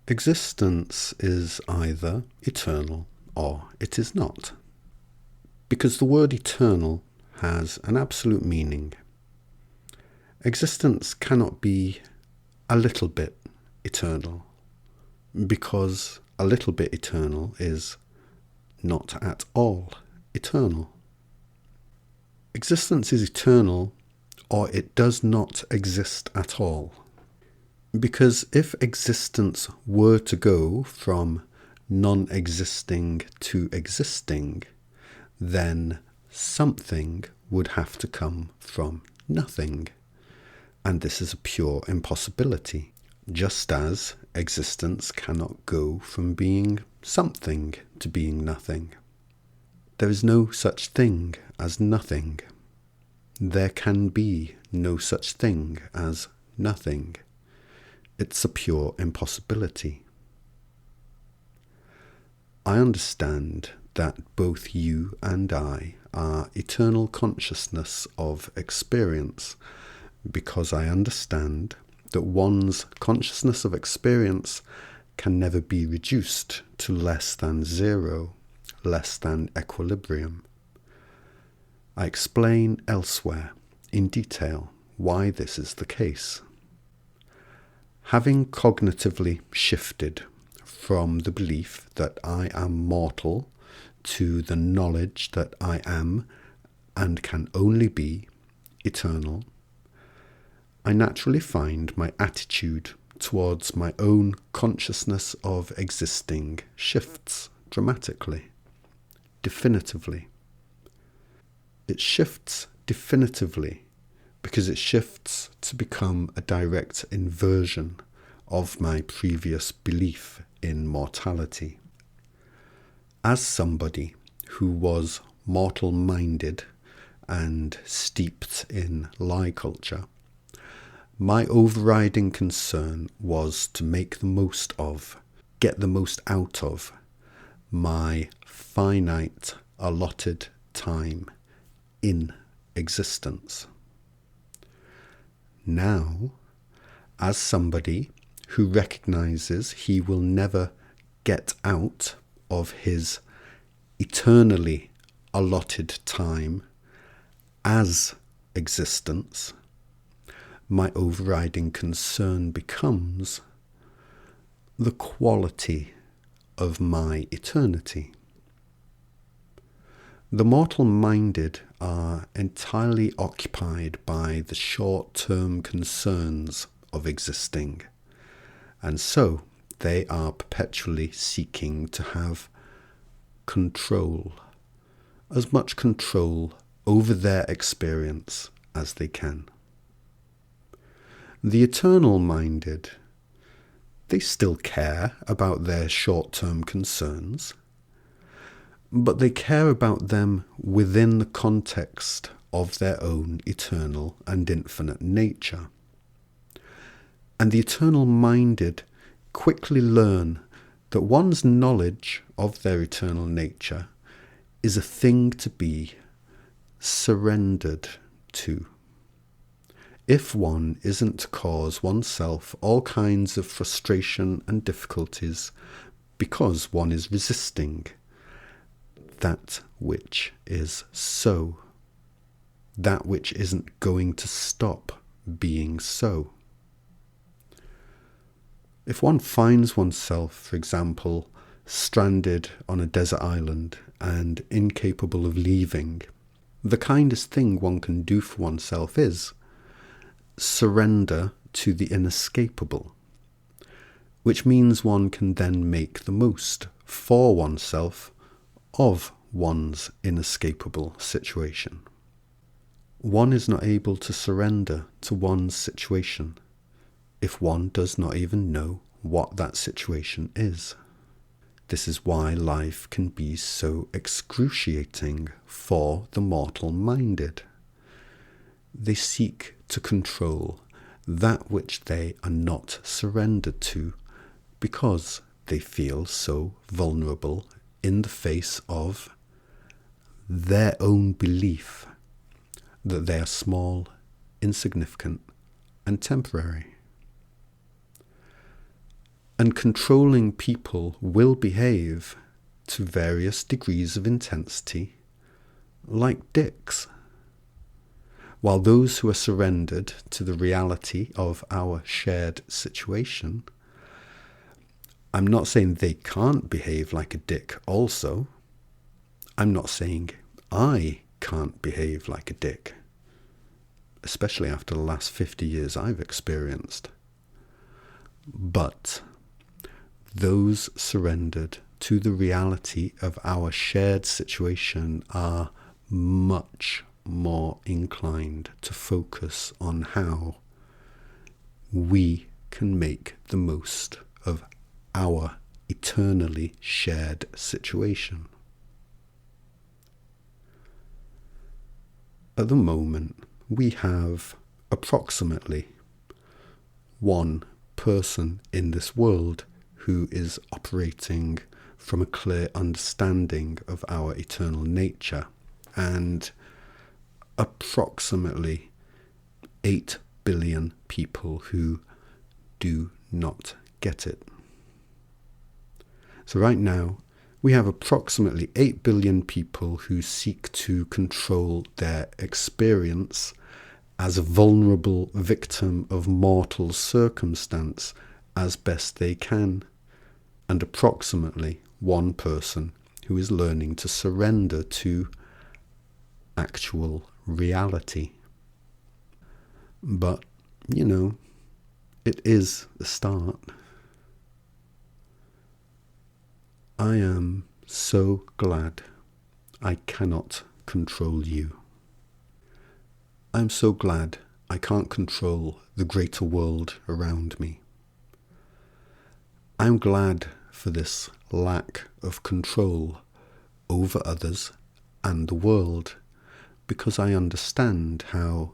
Existence is either eternal or it is not, because the word eternal has an absolute meaning. Existence cannot be a little bit eternal, because a little bit eternal is not at all eternal. Existence is eternal, or it does not exist at all. Because if existence were to go from non-existing to existing, then something would have to come from nothing. And this is a pure impossibility, just as existence cannot go from being something to being nothing. There is no such thing as nothing. There can be no such thing as nothing. It's a pure impossibility. I understand that both you and I are eternal consciousness of experience, because I understand that one's consciousness of experience can never be reduced to less than zero, less than equilibrium. I explain elsewhere in detail why this is the case. Having cognitively shifted from the belief that I am mortal to the knowledge that I am and can only be eternal, I naturally find my attitude towards my own consciousness of existing shifts dramatically, definitively. It shifts definitively because it shifts to become a direct inversion of my previous belief in mortality. As somebody who was mortal-minded and steeped in lie culture, my overriding concern was to make the most of, get the most out of, my finite allotted time in existence. Now, as somebody who recognizes he will never get out of his eternally allotted time as existence, my overriding concern becomes the quality of my eternity. The mortal-minded are entirely occupied by the short-term concerns of existing, and so they are perpetually seeking to have control, as much control over their experience as they can. The eternal-minded, they still care about their short-term concerns, but they care about them within the context of their own eternal and infinite nature. And the eternal-minded quickly learn that one's knowledge of their eternal nature is a thing to be surrendered to. If one isn't to cause oneself all kinds of frustration and difficulties because one is resisting that which is so, that which isn't going to stop being so. If one finds oneself, for example, stranded on a desert island and incapable of leaving, the kindest thing one can do for oneself is surrender to the inescapable, which means one can then make the most for oneself of one's inescapable situation. One is not able to surrender to one's situation if one does not even know what that situation is. This is why life can be so excruciating for the mortal-minded. They seek to control that which they are not surrendered to because they feel so vulnerable in the face of their own belief that they are small, insignificant, and temporary. And controlling people will behave to various degrees of intensity like dicks, while those who are surrendered to the reality of our shared situation, I'm not saying they can't behave like a dick also. I'm not saying I can't behave like a dick, especially after the last 50 years I've experienced. But those surrendered to the reality of our shared situation are much more inclined to focus on how we can make the most of our eternally shared situation. At the moment, we have approximately one person in this world who is operating from a clear understanding of our eternal nature, and approximately 8 billion people who do not get it. So right now, we have approximately 8 billion people who seek to control their experience as a vulnerable victim of mortal circumstance as best they can, and approximately one person who is learning to surrender to actual reality. But, it is the start. I am so glad I cannot control you. I'm so glad I can't control the greater world around me. I'm glad for this lack of control over others and the world, because I understand how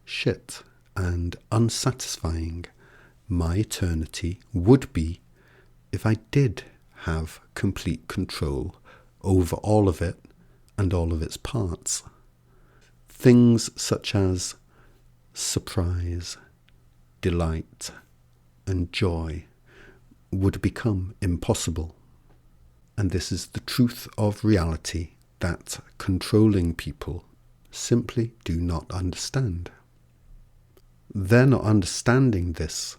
shit and unsatisfying my eternity would be if I did have complete control over all of it and all of its parts. Things such as surprise, delight, and joy would become impossible. And this is the truth of reality that controlling people simply do not understand. Their not understanding this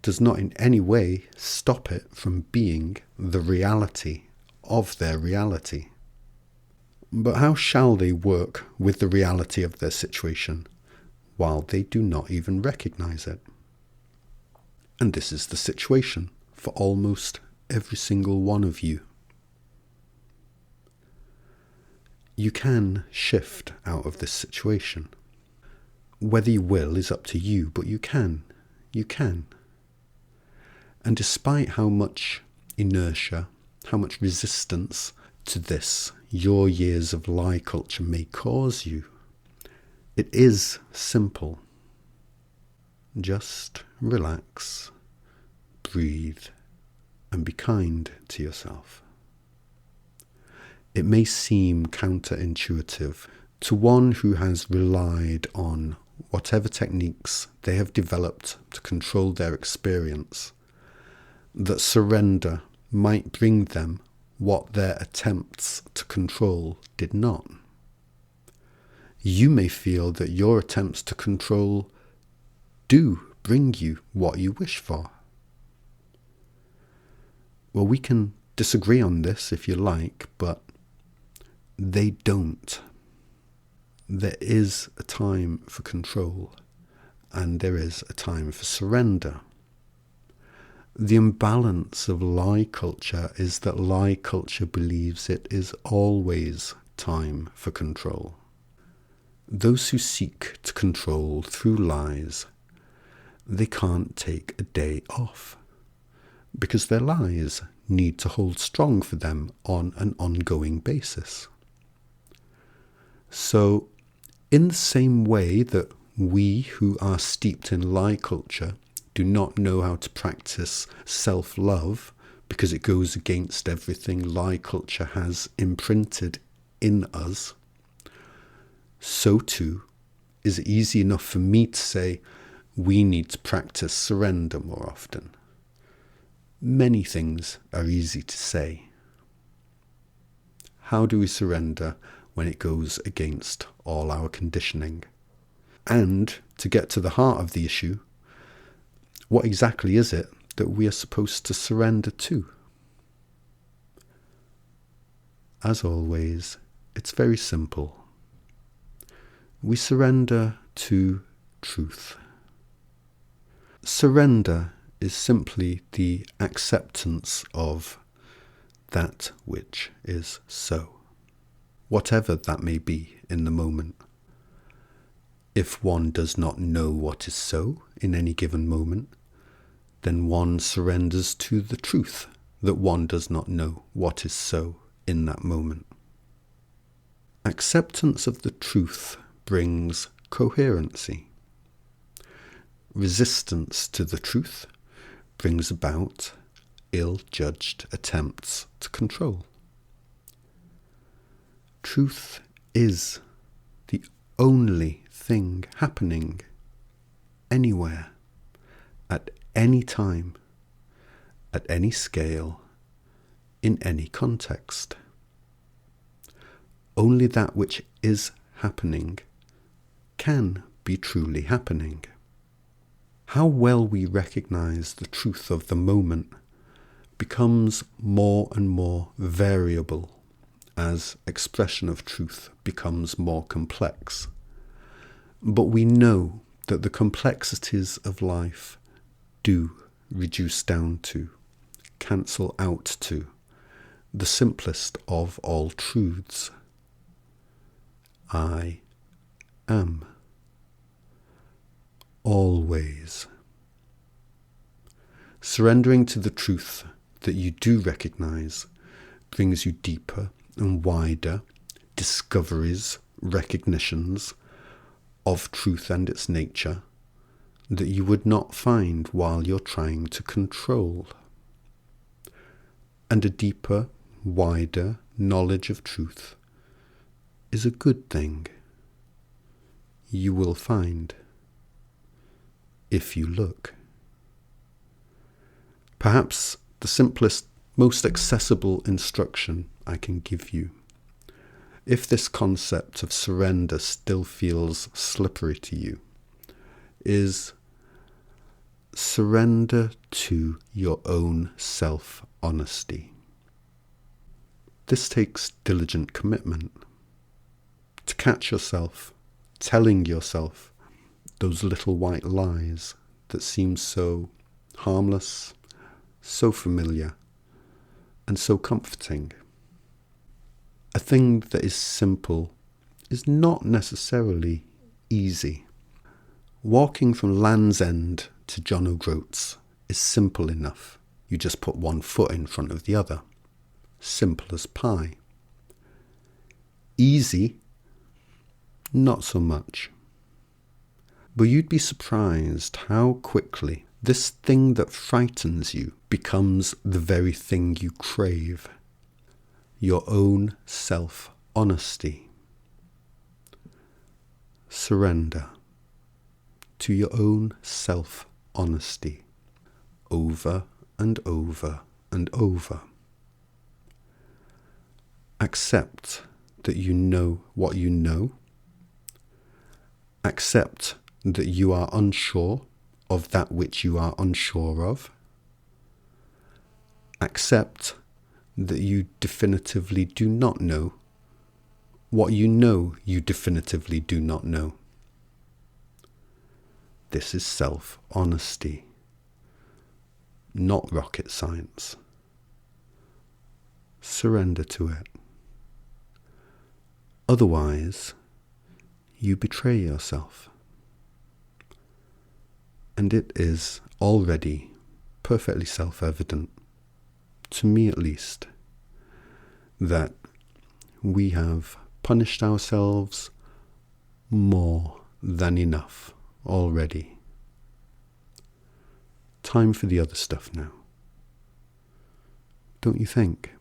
does not in any way stop it from being the reality of their reality. But how shall they work with the reality of their situation while they do not even recognize it? And this is the situation for almost every single one of you. You can shift out of this situation. Whether you will is up to you, but you can. You can. And despite how much inertia, how much resistance to this your years of lie culture may cause you, it is simple. Just relax, breathe, and be kind to yourself. It may seem counterintuitive to one who has relied on whatever techniques they have developed to control their experience, that surrender might bring them what their attempts to control did not. You may feel that your attempts to control do bring you what you wish for. Well, we can disagree on this if you like, but they don't. There is a time for control, and there is a time for surrender. The imbalance of lie culture is that lie culture believes it is always time for control. Those who seek to control through lies, they can't take a day off, because their lies need to hold strong for them on an ongoing basis. So, in the same way that we who are steeped in lie culture do not know how to practice self-love because it goes against everything lie culture has imprinted in us, so too is it easy enough for me to say we need to practice surrender more often. Many things are easy to say. How do we surrender when it goes against all our conditioning? And to get to the heart of the issue, what exactly is it that we are supposed to surrender to? As always, it's very simple. We surrender to truth. Surrender is simply the acceptance of that which is so, whatever that may be in the moment. If one does not know what is so in any given moment, then one surrenders to the truth that one does not know what is so in that moment. Acceptance of the truth brings coherency. Resistance to the truth brings about ill-judged attempts to control. Truth is the only thing happening anywhere, at any time, at any scale, in any context. Only that which is happening can be truly happening. How well we recognize the truth of the moment becomes more and more variable as expression of truth becomes more complex. But we know that the complexities of life do reduce down to, cancel out to, the simplest of all truths. I am. Always. Surrendering to the truth that you do recognize brings you deeper and wider discoveries, recognitions of truth and its nature that you would not find while you're trying to control. And a deeper, wider knowledge of truth is a good thing. You will find, if you look. Perhaps the simplest, most accessible instruction I can give you, if this concept of surrender still feels slippery to you, is surrender to your own self-honesty. This takes diligent commitment. To catch yourself telling yourself those little white lies that seem so harmless, so familiar, and so comforting. A thing that is simple is not necessarily easy. Walking from Land's End to John O'Groats is simple enough. You just put one foot in front of the other. Simple as pie. Easy? Not so much. But you'd be surprised how quickly this thing that frightens you becomes the very thing you crave. Your own self-honesty. Surrender to your own self-honesty over and over and over. Accept that you know what you know. Accept that you are unsure of that which you are unsure of. Accept that you definitively do not know what you know you definitively do not know. This is self-honesty, not rocket science. Surrender to it. Otherwise, you betray yourself. And it is already perfectly self-evident, to me at least, that we have punished ourselves more than enough already. Time for the other stuff now. Don't you think?